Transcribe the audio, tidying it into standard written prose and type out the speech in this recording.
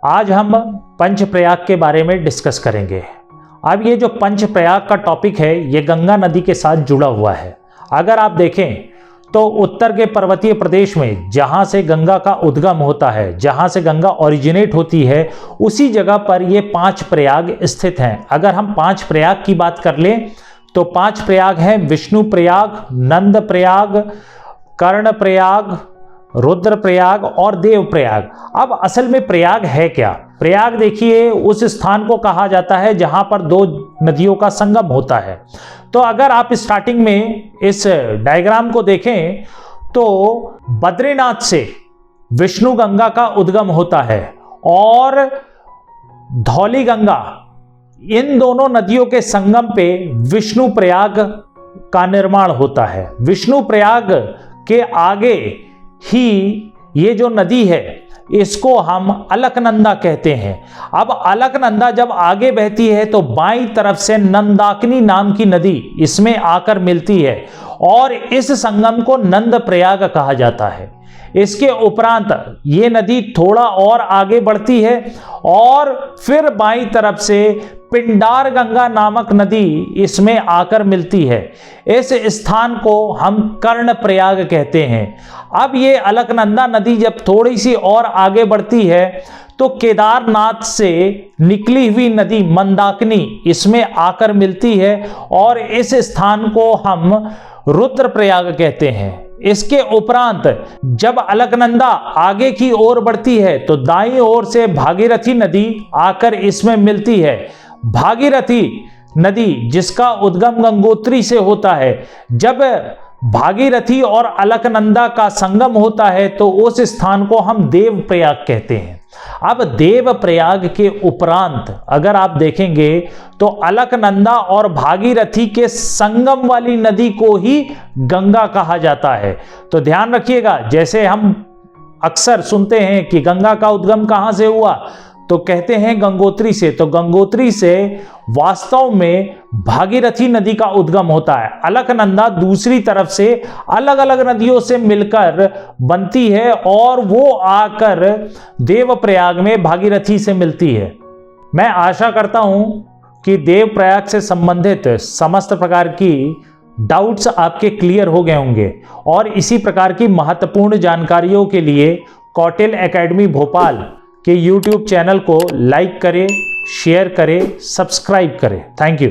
आज हम पंचप्रयाग के बारे में डिस्कस करेंगे। अब ये जो पंचप्रयाग का टॉपिक है ये गंगा नदी के साथ जुड़ा हुआ है। अगर आप देखें तो उत्तर के पर्वतीय प्रदेश में जहाँ से गंगा का उद्गम होता है, जहाँ से गंगा ओरिजिनेट होती है, उसी जगह पर ये 5 प्रयाग स्थित हैं। अगर हम 5 प्रयाग की बात कर लें तो 5 प्रयाग हैं विष्णु प्रयाग, नंद प्रयाग, कर्ण प्रयाग, रुद्र प्रयाग और देव प्रयाग। अब असल में प्रयाग है क्या? प्रयाग देखिए उस स्थान को कहा जाता है जहां पर 2 नदियों का संगम होता है। तो अगर आप स्टार्टिंग में इस डायग्राम को देखें तो बद्रीनाथ से विष्णु गंगा का उद्गम होता है और धौली गंगा, इन दोनों नदियों के संगम पे विष्णु प्रयाग का निर्माण होता है। विष्णु प्रयाग के आगे ही ये जो नदी है इसको हम अलकनंदा कहते हैं। अब अलकनंदा जब आगे बहती है तो बाईं तरफ से नंदाकिनी नाम की नदी इसमें आकर मिलती है और इस संगम को नंद प्रयाग कहा जाता है। इसके उपरांत ये नदी थोड़ा और आगे बढ़ती है और फिर बाईं तरफ से पिंडार गंगा नामक नदी इसमें आकर मिलती है। इस स्थान को हम कर्ण प्रयाग कहते हैं। अब ये अलकनंदा नदी जब थोड़ी सी और आगे बढ़ती है तो केदारनाथ से निकली हुई नदी मंदाकिनी इसमें आकर मिलती है और इस स्थान को हम रुद्र प्रयाग कहते हैं। इसके उपरांत जब अलकनंदा आगे की ओर बढ़ती है तो दाईं ओर से भागीरथी नदी आकर इसमें मिलती है। भागीरथी नदी जिसका उद्गम गंगोत्री से होता है, जब भागीरथी और अलकनंदा का संगम होता है तो उस स्थान को हम देव प्रयाग कहते हैं। अब देव प्रयाग के उपरांत अगर आप देखेंगे तो अलकनंदा और भागीरथी के संगम वाली नदी को ही गंगा कहा जाता है। तो ध्यान रखिएगा, जैसे हम अक्सर सुनते हैं कि गंगा का उद्गम कहां से हुआ तो कहते हैं गंगोत्री से, तो गंगोत्री से वास्तव में भागीरथी नदी का उद्गम होता है। अलकनंदा दूसरी तरफ से अलग अलग नदियों से मिलकर बनती है और वो आकर देवप्रयाग में भागीरथी से मिलती है। मैं आशा करता हूं कि देवप्रयाग से संबंधित समस्त प्रकार की डाउट्स आपके क्लियर हो गए होंगे और इसी प्रकार की महत्वपूर्ण जानकारियों के लिए कौटिल्य एकेडमी भोपाल के YouTube चैनल को लाइक करें, शेयर करें, सब्सक्राइब करें। Thank you.